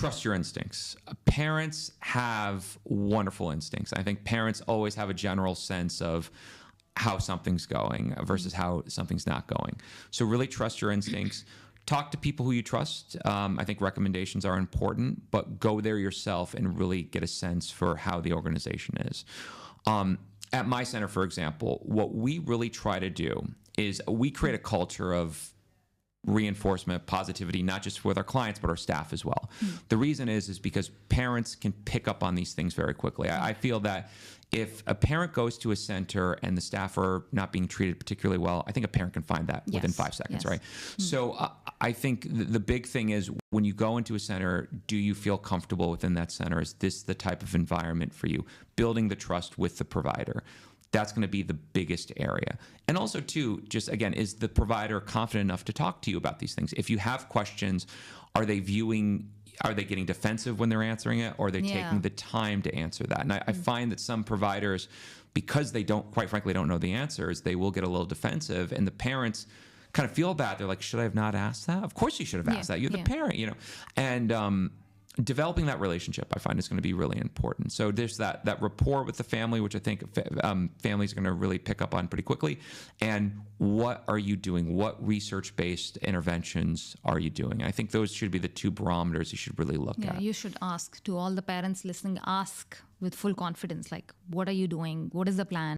Trust your instincts. Parents have wonderful instincts. I think parents always have a general sense of how something's going versus how something's not going. So really trust your instincts. Talk to people who you trust. I think recommendations are important, but go there yourself and really get a sense for how the organization is. At my center, for example, what we really try to do is we create a culture of reinforcement, positivity, not just with our clients, but our staff as well. The reason is because parents can pick up on these things very quickly. I feel that if a parent goes to a center and the staff are not being treated particularly well, I think a parent can find that within 5 seconds, right? So I think the big thing is when you go into a center, do you feel comfortable within that center? Is this the type of environment for you? Building the trust with the provider. That's going to be the biggest area. And also, too, just again, is the provider confident enough to talk to you about these things? If you have questions, are they getting defensive when they're answering it, or are they taking the time to answer that? And I find that some providers, because they quite frankly don't know the answers, they will get a little defensive, and the parents kind of feel bad. They're like, should I have not asked that? Of course you should have asked that. You're the parent, And developing that relationship, I find, is going to be really important. So there's that rapport with the family, which I think families are going to really pick up on pretty quickly. And what are you doing? What research-based interventions are you doing? I think those should be the 2 barometers you should really look at. Yeah, you should ask, to all the parents listening, ask with full confidence, like, what are you doing? What is the plan?